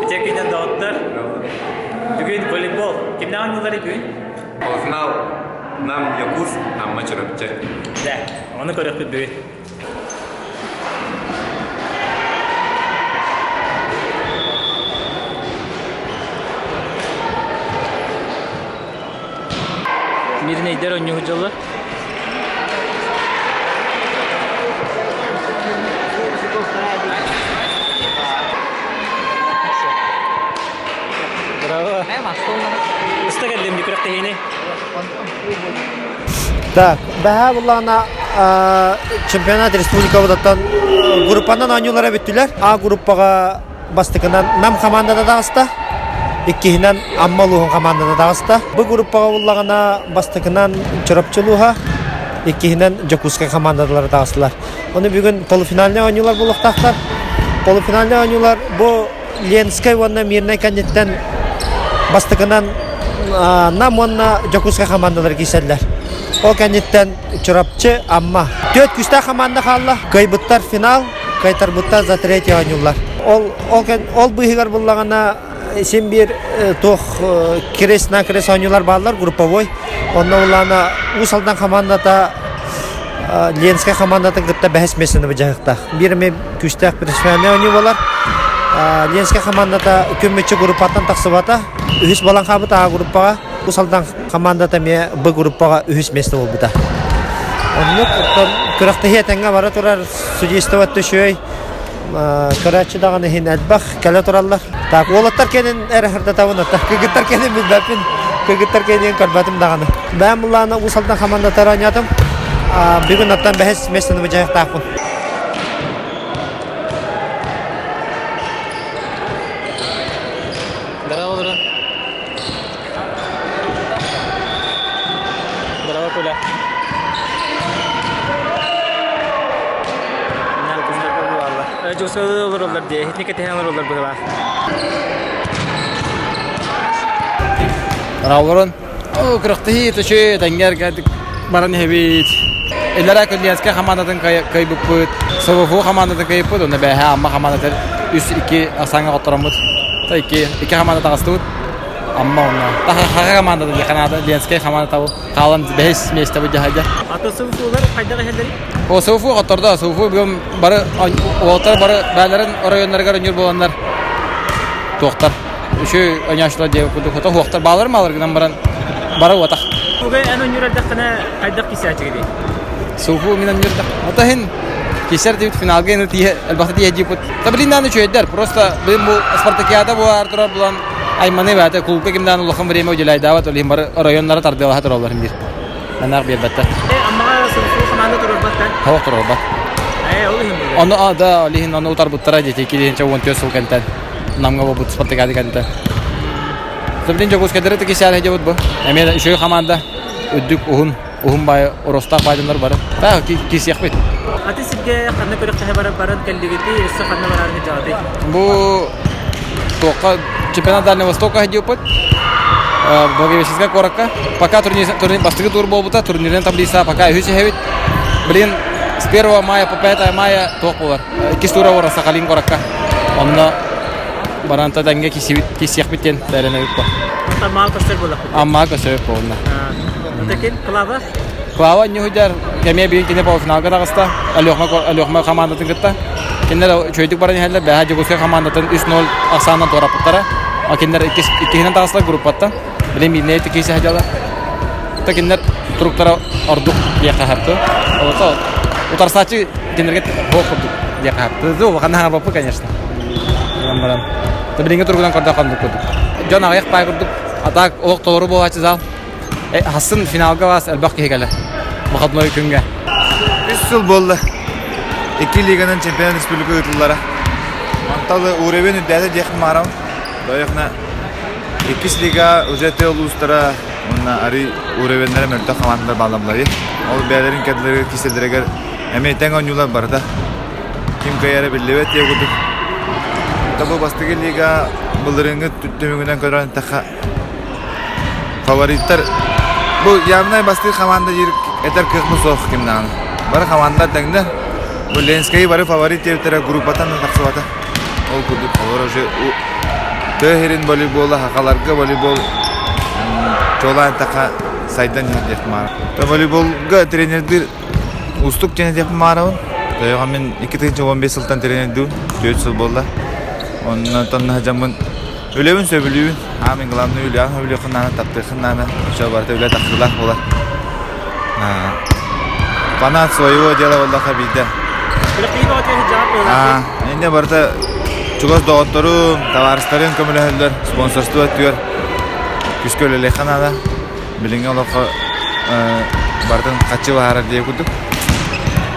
Teşekkürler doktor. Bugün voleybol. Kimden oynuyorlar bugün? Final nam Yakuz nam maç yapacak. De, onu koyduk bugün. Bir neyder oynuyor hocalar? Bravo. Usta geldim di kurak tehini. Так, бәһә буллана чемпионат республикабыдаттан группанан ойнулары бүттүләр. А группага бастыкынан нам командада дагыста. Иккиһинен Аммалуһун командада дагыста. Бу группага буллагана бастыкынан Чорапчылуха, иккиһинен Жокуска командалары дагыстылар. Оны бүгүн полуфиналда ойнулар булактактар. Полуфиналда ойнулар бу Ленская ванна мирный кандидаттан бастыкынан нам онна Жокуска командалары киселдер. Ол кандидаттан Чорапчы, Амма. 4 күстә команда калды. Кайбыттар финал, кайтарбыттар за третий ойнулар. Ол быйгар буллагана сен бир тох крес на крес ойнулар барлар групповой. Онда улана усалдан командата Ленская командатын гытта бәһәс месене бҗакта. Бирме күстәк профессионал ойнулар. Ленская командата көмөчө группаттан таксыбата. Үһүс балан кабыта группага. Усалдан командата ме бу группага үһүс месте болбута. Онны кыракты теңге бара турар судействовать төшөй. Карачы даганы хин албах кала тураллар. Так, олаттар кенен эрхерде табына. Так, кыгыттар кенен билбепин. Кыгыттар кенен карбатым даганы. Мен буланы усалдан командата ранятым. Бүгүн аттан бәһәс местени бҗактакын. Bravo, bro. Bravo, Kula. Nal kızlar bu valla. Josa olur diye. Hiç ne keten olur bu da. Равлорон. О, крахты төшө тәңгәр гадик баран хәбит. Элләр Ленская командадан кайбыппыт. СВФ командадан кайбыппыт. Онда бәһә Амма командада үс 2 асаңга катырамыт. Та 2 команда тагыстыт. Амма онда. Та ха командада Канада Ленская команда табы. Калын бәһәс месте бу җаһада. Атасы булар кайдагы хәлләри? О, СВФ катырда. СВФ бүген бары олтар бары бәләрен районнарга рөнер булганнар. Токтар. Şu oynaşlar diye kuduk otak vakti bağlar mı alır giden bara otak. Bugün en oynuyorlar kana kaydak kisah çekdi. Sofu minen yurda. Otahin keser diye final gene diye elbette diye ciput. Tabiinden de şöyler. Prosta benim bu Spartakiyada bu Artura bulan Ayman'ı ve hatta kulübe kimden ulakım vereyim öcülay davet olayım bara rayonlara tardılar hatır olarım bir. Ben nak bir elbette. Ama sofu komanda durur baktan. Hava durur bak. Olayım. Onu da olihin onu utar buttara diye ki çavun tiyosul kantan. Namga bu Spartakiyada kantan. Tabiinden çok uskadere de kisah hece bu. Emin şu komanda ödük uhun bay orostak baydanlar var. Ta kisah yapıt. Ati sizge kanne körek baran kelligiti isse kanne baran hecadi. Bu toka чемпионат Дальнего Востока идёт. Благовещенская коракка. Пока турнир бастыгы тур болбута, турнирден таблица пока үсү хевит. Блин, с 1 мая по 5 мая ток болар. 2 тура ора Сахалин коракка. Онда баранта данге кисиях биттен дәренә үтпә. Тамал кастер була. Амма көсөп болна. Текен клава. Клава не худяр. Кеме бин кине по финалга дагыста. Алёхма командатын гытта. Киндер чөйдүк баран хәлләр бәһә Жогуска командатын 3-0 Аксаннан торапыттара. Акиндер 2-нен тагыслар группатта. Билем бине текесе хаҗала. Текендер туруктара ордук яка хапты. Ото утарсачы киндерге бокырды яка хапты. Зо вакана бапы, конечно. Баран. Табилинге тургудан карда кандык. Жана аяк байгырдык. Атак олук толору болачы зал. Хасын финалга бас албак кегеле. Бахатной күнгө. 3 yıl boldu. 2 liganın çempiyon respublika yutullara. Mantalı Ureven üddədə deyək maram. Doyaqna 2 liga özete uluslara ona ari Urevenlere möldə komandalar bağlamları. Ol bəylərin kədləri kiseldirəgər əməkdən oyuncular var da. Kim kayarı billəvət diye quduk. Tabu bastığı liga bunların tüttümünden kadar taxa favoritler. Bu yanına bastığı komanda yeter 40 soğuk kimden. Bara komandalar dengde. Bu Lenska'yı bari favorit diye bir grupatan da taksıvata. ол күрдік олар уже төхерин волейболы хақаларға волейбол жолан тақа сайдан жеңдек мара. Та волейболға тренердер устук жеңдек марауын. Тойға мен 2015 жылдан тренердуын, 4 жыл болды. Оннан тонна жамын өлеуін сөбілуін. Мен главный өлеуін, өлеу қыннаны, таптыр қыннаны. Еще барда өлеу тақсылақ болар. Фанат своего дела болдақа бейді. Енді барда чугас доғыттыру, товарыстарын көмілі спонсорство өттігер. Күскі өлелей қанада. Білінген олаққа бардың қатшы бағарар дей күдік.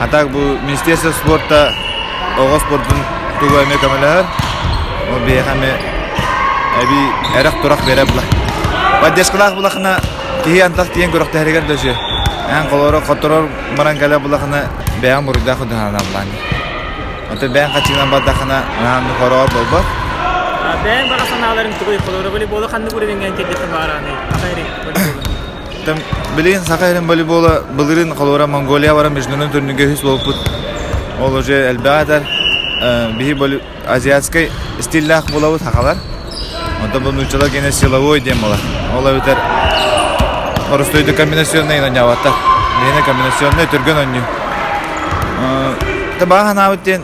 Атақ бұл Министерство спорта оғы спортын түгі әме көмілі. Ол бейқаме әбі әрақ тұрақ бере бұла. Бәддешқылақ бұлақына кейі антақ дейін көріқті әрігер дөші. Ән қолоры қоттырор баран кәлі бұлақына бәйін бұрыда құдың ана бұланы. Оты бәйін қатшығынан баддақына әңді қорауар бол бар. Бәйін бағасан ağların түгі қолоры волейболы қанды көревенген тегдеті бағараны. Ақайры волейболы. Білейін Сақайрын волейболы бұлырын қолора Монголия бара международный турнирге хүс болып бұд. Ол уже әлбәғатар бейі азиатскай стиллақ болауы тақалар. Онда бұл нүчала гене силовой дем болар. Ол өтер орыстойды комбинационный ойнауаттар. Бейіне комбинационный түрген ойнау. Баған ауыттен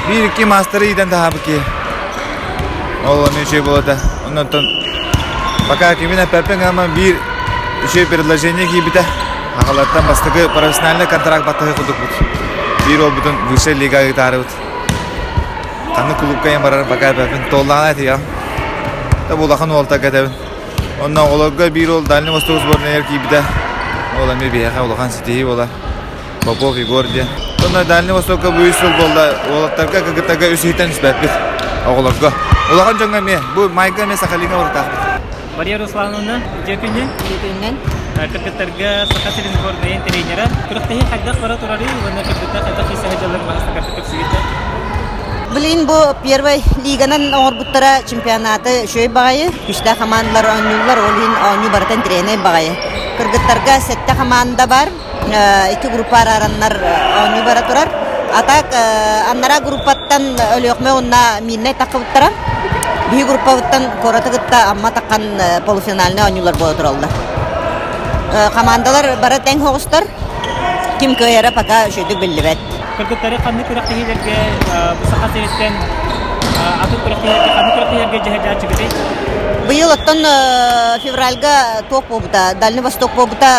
бір-екі мастері еден тағабы ке. Ол өшей болады. Оннан пока кемін әпәпен ғама бір-үшей предложение кейбіті. Ағалаттан бастығы профессиональный контракт баттығы құдық бұд. Bir o bütün Vışa Liga gitarı ut. Kanı klubka yan barar bakar bapın tollağına eti ya. Da bulakın olta kadar. Ondan olagga bir ol Dalni Vostok Spor'un ki bir de. Olan bir biyaha olakan siteyi ola. Popov Igor diye. Ondan Dalni Vostok'a bu üstül bolda olaktarga kagıtaga üsüyten üspetbit. Olagga. Olakan jonga me. Bu Mayga me Sakhalinga orta. Мария Руслановна, Жекүнен. Кыргыттарга Сахатилин спортын тренері. Күріқтегі қайдақ бара тұрары, оны кыргытта қайдақ есі ғажалар бағысты картықып сүйетті. Блин, bu первый лиганын орбуттара чемпионаты шөй бағайы. Күшті командалар ойнулар, олин ойну барытын тренер бағайы. Кыргыттарга сетті команда бар. Iki группар араннар ойну бара тұрар. Атак аннара группаттан өліқме онна минне тақыбыттара. Bir gruppavutan koratagıtta amma takkan polifinaline oynuyorlar bu oturallar. Komandalar bara teng hoğustar. Kim köyere paka şöyle belli bet. Kırgıtları kanlı kırıktıhillerge bu sakat senetten atıp kırıktıhillerge kanlı kırıktıhillerge cehecah çıkıdı. Bu yıl ottan fevralga toq bobuta, Dalni Vostok bobuta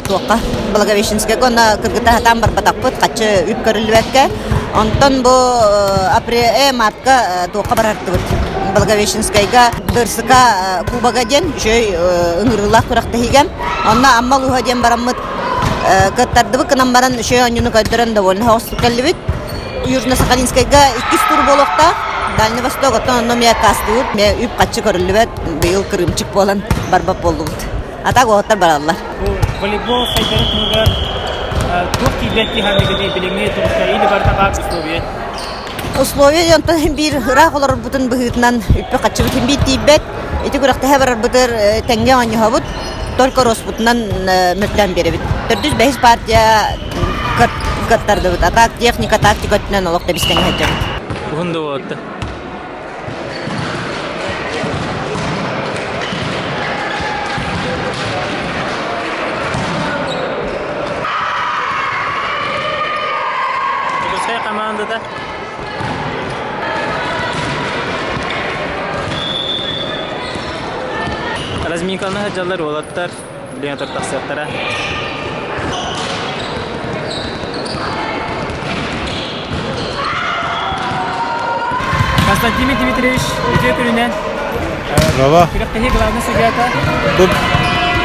toqqa. Благовещенская гона Кыргызстан хатан бар батакпыт, качы үп көрүлүбөткө. Онтон бу апрель мартка тоққа барартыбыт. Благовещенскайга дырсыка кубага ден жөй ыңырылақ кырақтыхиген. Онна амма луха ден барамыт кыттардыбы кынан баран жөй онюну көйдөрөн довольно хоостук келдибит. Южно-Сахалинскайга 2 тур болохта. Дальний Восток оттон онно мия кастыбыт. Мия үп качы көрүлүбөт. Быйыл кырымчык болан барбап болдубут. Атак оғыттар баралар. Волейбол сайдары тыңгар тоқ кейбетті хамегеде біліңе тұрықта или барда қақ условия? Условия онтон бир ырақ олар бұтын бұғытынан үппе қатшыбыт хем бейт дейбет. Эти күріқті хәбір бұтыр тәңге оңы хабыт. Только Роспутынан мүтлән беребет. 405 партия каттарды бұт. Атак, техника, тактика өттінен олықта біз тәңге хәттер. Бұғынды оғытты. Командада разминканы хаджалар олаттар билген тортақсияттара. Константин Дмитриевич, өте күнінен Рова. күріқтегі главный судьята. Бұл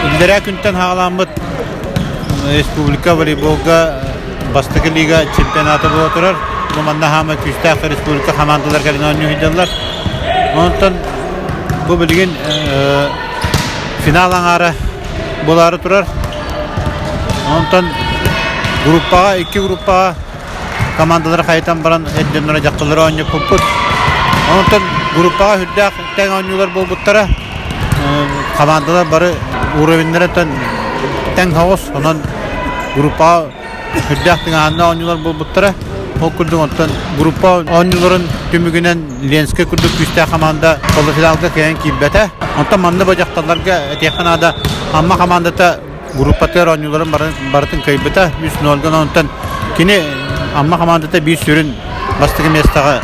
үлдері күнтен хағаламыд республика волейболға Бастығы лига чемпионаты болып тұрар. Бұл манда хама күстәқі республика командалар кәлін ойны үйділер. Онтан бұл білген финал аңары болары тұрар. Онтан группаға, 2 группаға командалар қайтан баран әдденлері жаққылары ойны көппіт. Онтан группаға хүддәқ тәң ойнылар бол бұттара. Командалар бары уровенлері тәң хауыз. Онан группаға Hüddəxtin ağında oyuncular bul buttara. o kurduk ondan gruppa oyuncuların tümügünen Lenske kurduk üstte komanda polofinalga kayan kibbete. Ondan manda bacaktalarga teknada amma komandata gruppatör oyuncuların baratın kaybeta 3-0'dan ondan kini amma komandata bir sürün bastığı mestaga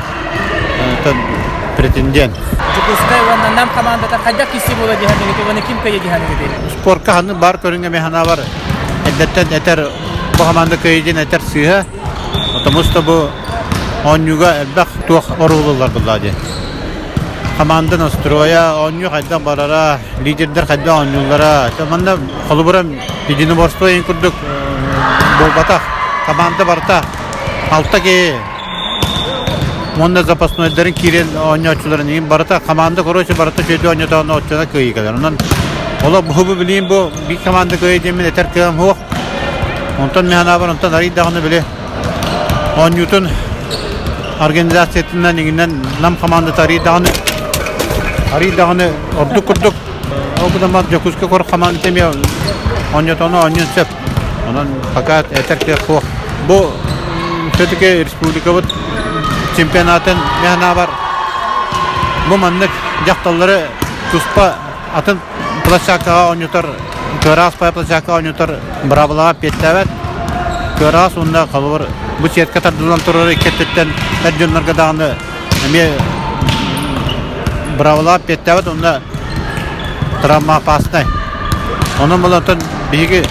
pretenden. Jukuska wannan nam komandata kajak kisi bola jihadin itu wana kim kaya jihadin itu. Sporka hanı bar körünge mehana var. Eddetten eter bu komanda kayıcın eter sıha. Otomusta bu onyuga elbaq tuq orulular bulladı. Komanda Nostroya onyu hayda barara liderler hayda onyulara. Tamanda kalıburam lidini borsto en kurduk bolbata komanda barta altta ki Onda zapasno ederin kiren oyuncuların iyi barata komanda koroşu barata şöyle oyuncudan oyuncudan kıyı kadar. Ondan ola bu bileyim bu bir komanda kıyı demin yeter ki ho. Ondan mehana var ondan arayı dağını bile. Oyuncunun organizasyonundan ilgilen nam komanda tarihi dağını orduk kurduk. O kadar mad Jakuska kor komanda temiyor. Oyuncudan oyuncun sep. Ondan fakat yeter ki ho. Bu Türkiye Respublika Çempionatın mehna var. Bu manlık jaktalları tuspa atın plaşaka oynuyor. Köras pay plaşaka oynuyor. Bravola pettevet. Köras onda kalır. Bu çet kadar duran turları ikettetten medyanlar dağını. Bir Bravola pettevet onda travma pastay. Onun bulantan bilgi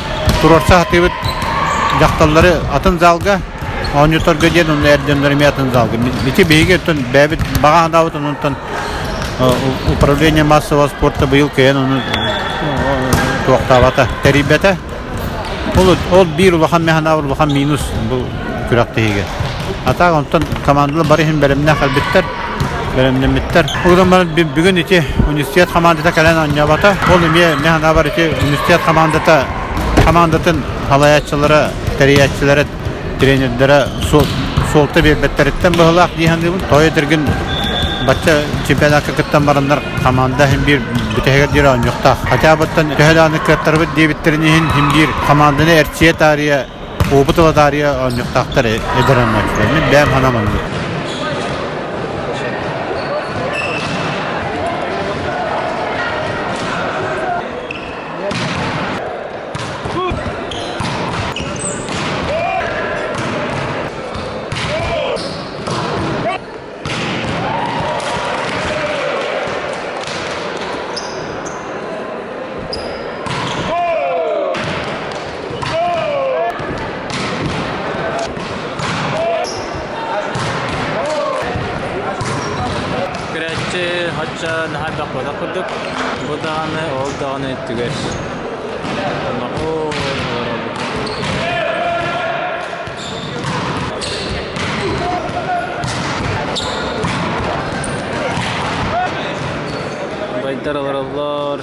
turorsa hatibet jaktalları atın zalga Oyuncular göçen onun erdemlerimi atın zalgı. Biti beyge tun bebet bagan davut onun upravlение массового спорта был кен onu toqtavata teribete. Ol bir ulahan mehana ulahan minus bu küraktege. Ata ondan komandalı barihim berimne kalbetler. Berimne bitter. O zaman bugün içi üniversite komandata kalan anjabata. Ol mehana var içi üniversite komandatın halayatçılara, teriyatçılara trenerlere solta bir betteretten bağlaq diýende bu toýedirgin batça çempionatga gitden baranlar komanda hem bir bütehger ýere ýokda. Hatta batdan töhedany kertlerbe debitlerini hem bir komandany erçiye tarihe, obutla tarihe ýokdaktır ediren maçlarını ben hanaman. Hatta nahar bakmada kurduk. Bu dağını, ol dağını ettiler. Baydar Allah.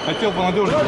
Хотел понадежнее.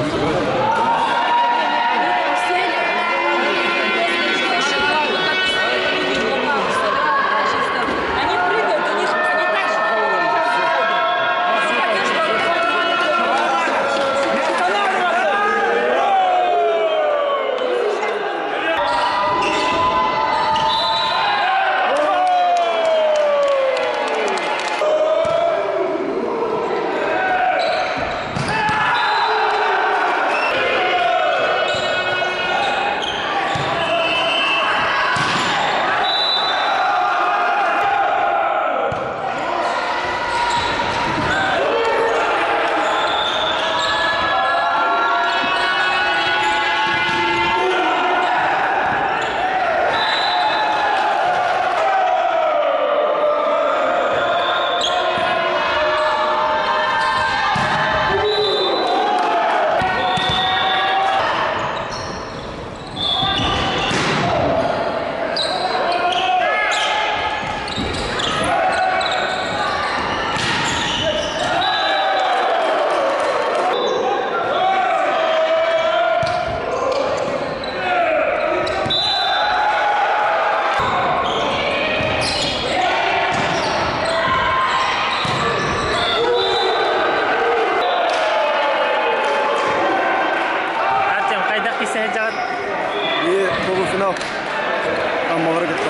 Ammaları gitti.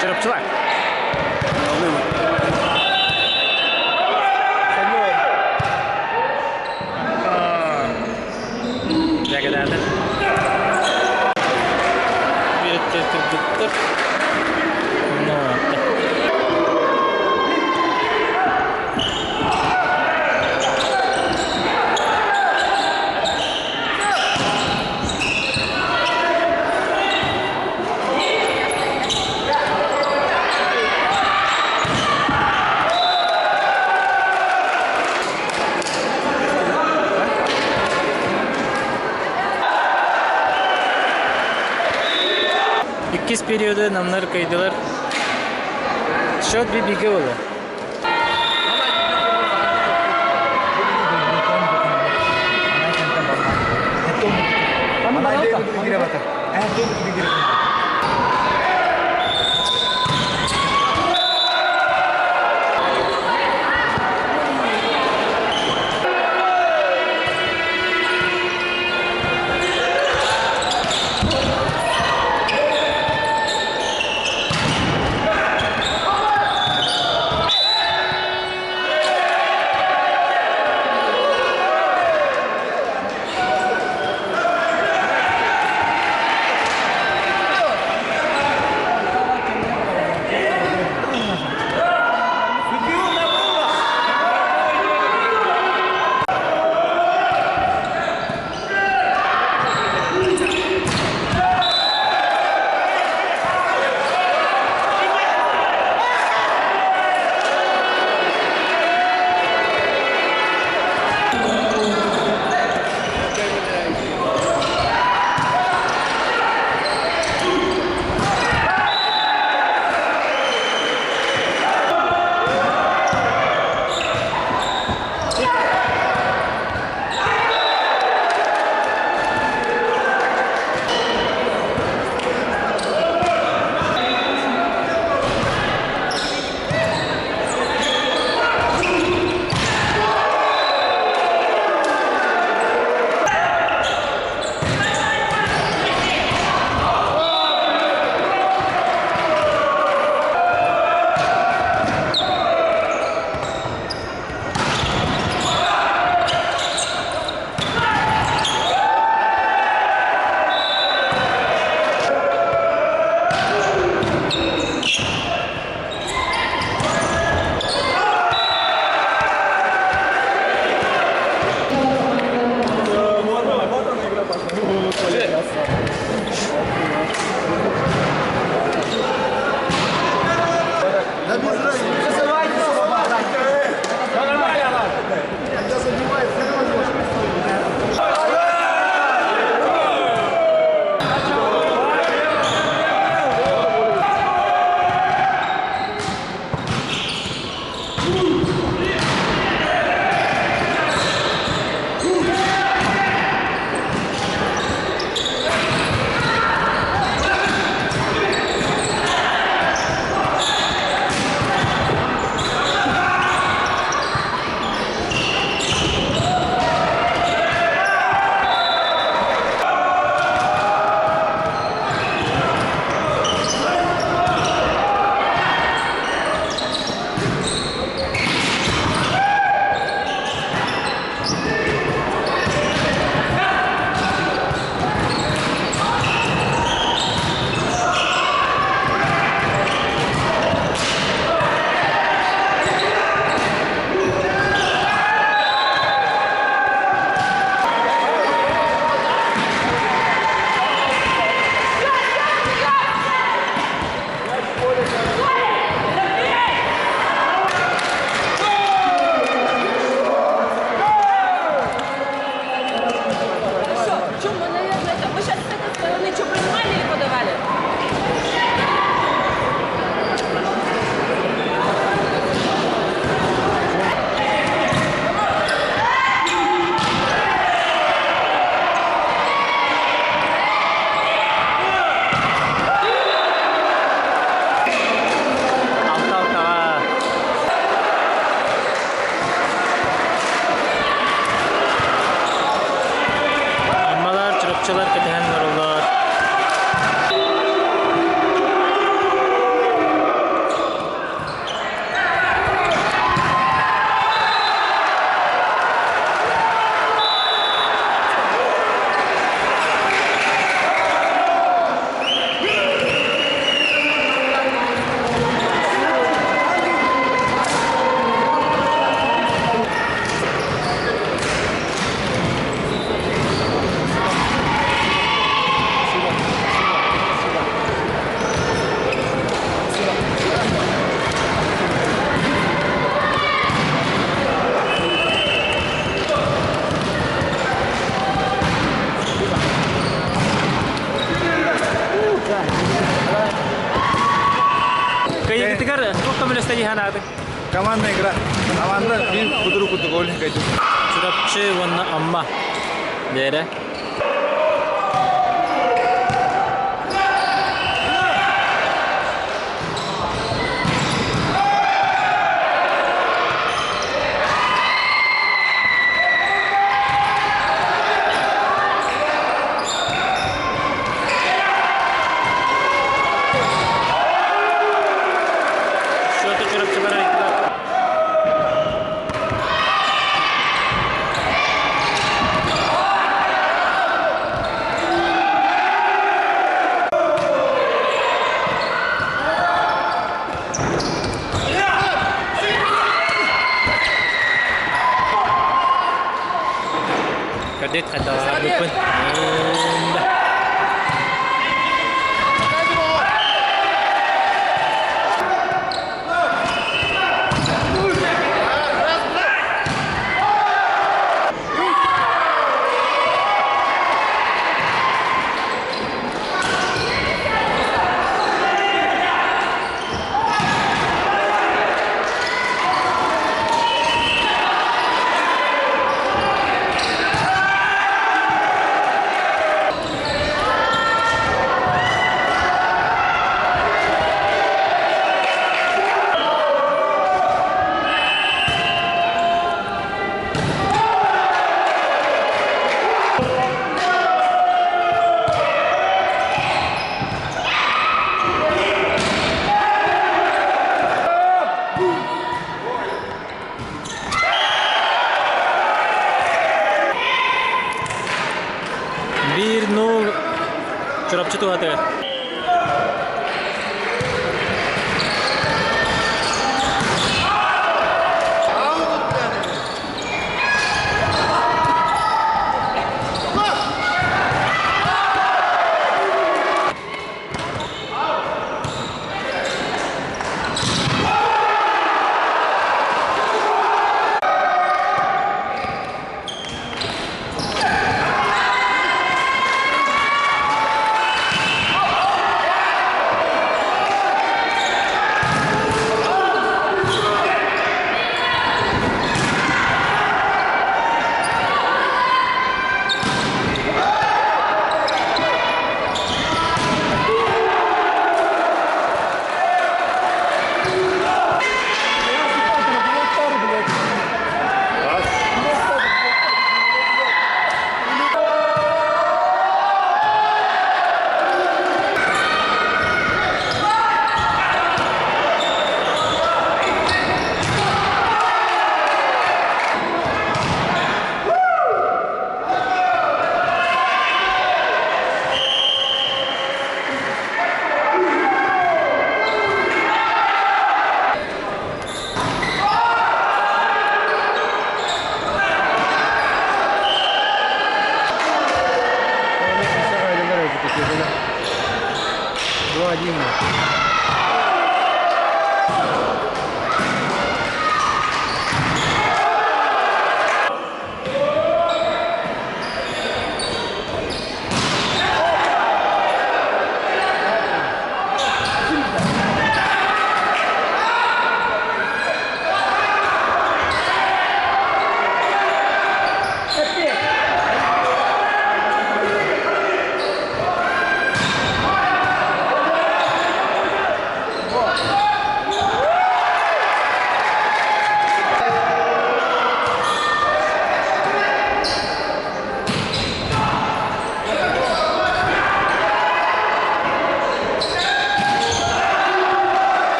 Çırpçılar. Ne kadardı? Bir tık. Ne oldu? İkiz periyodu namları kaydılar. Şot bir bilgi oldu. Итигар туктам элестеги ханады. Командная игра. Команда бир кудур гол кайтты. Чурапчы ванна амма. Дере. Kadet ada depan. Bir nol çorapçı tuhatı.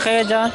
heyecan.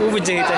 Ubujeng itu.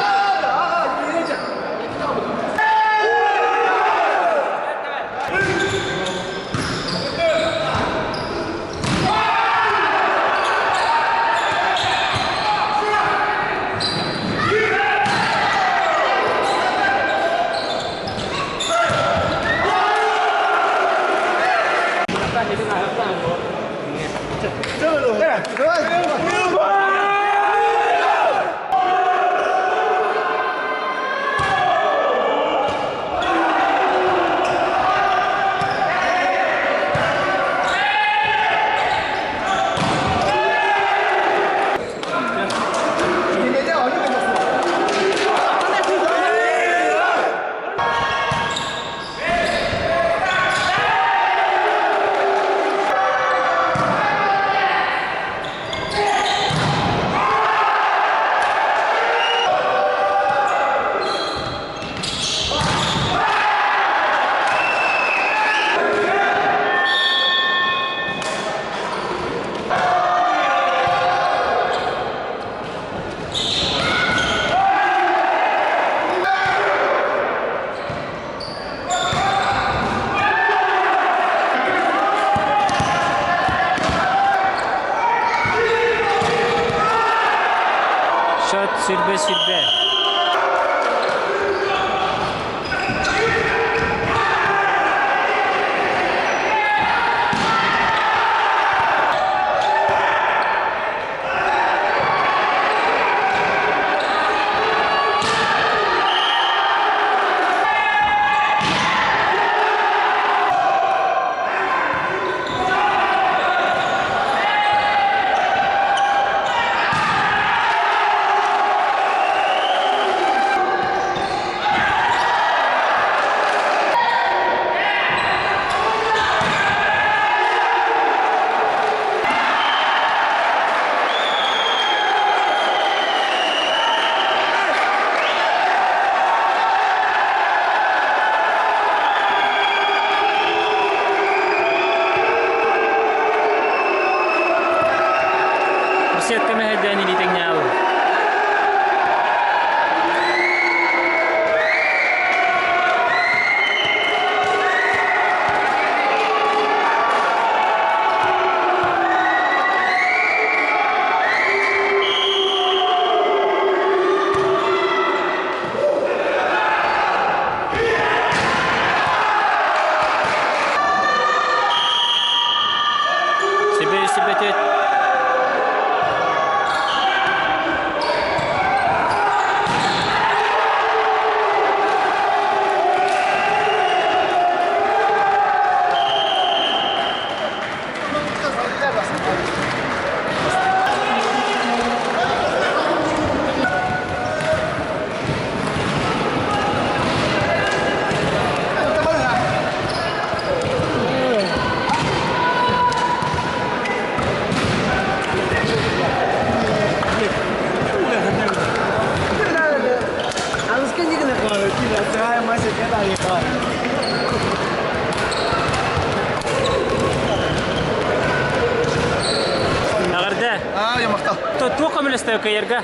Shot sirbe. Siat kami hadiah di tengah. Sebet Ямахта. Ямахта. Тука мөлестә көйәргә.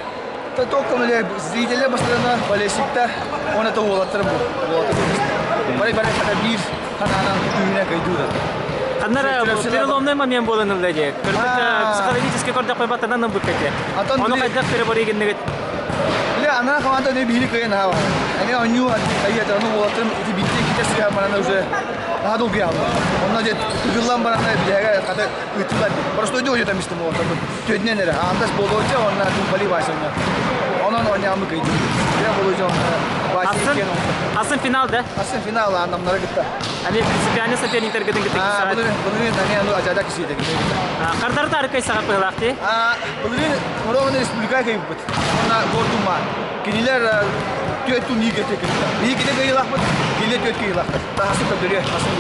Только мы зрители постоянно болельщик-то, он это улатрым был. Барай хата бир ханана күнә кайдуда. Аннары переломный момент болын үлдәде. Психологически көрдә кайбатынан нәм бүккәте. Аны кайда переборигенне. Ля ана команда не били кайна һава. Они оню аята ну улатрым эти битте китә сыга мана уже надо убьял. Он надет гыллам барана бияга хата үтүләр. Просто идет там истем вот. Төдненере. Андас болоча он на думбали басына. Онан ойнамы кайды. Я болоча басына. Асын финалда. Асын финал анамнары гитта. Аны принципиально соперниктер гиден гитте. Bunu nanya anu ajada kisi de. Кардар тарикай сага пыйлакты. Bunu Morova'nın Respublika kayıp. Ona gorduma. Kiniler tüyetun iyi getirdi. İyi gide kayılak mı? Kiniler tüyet kayılak. Daha sık da duruyor. Asıl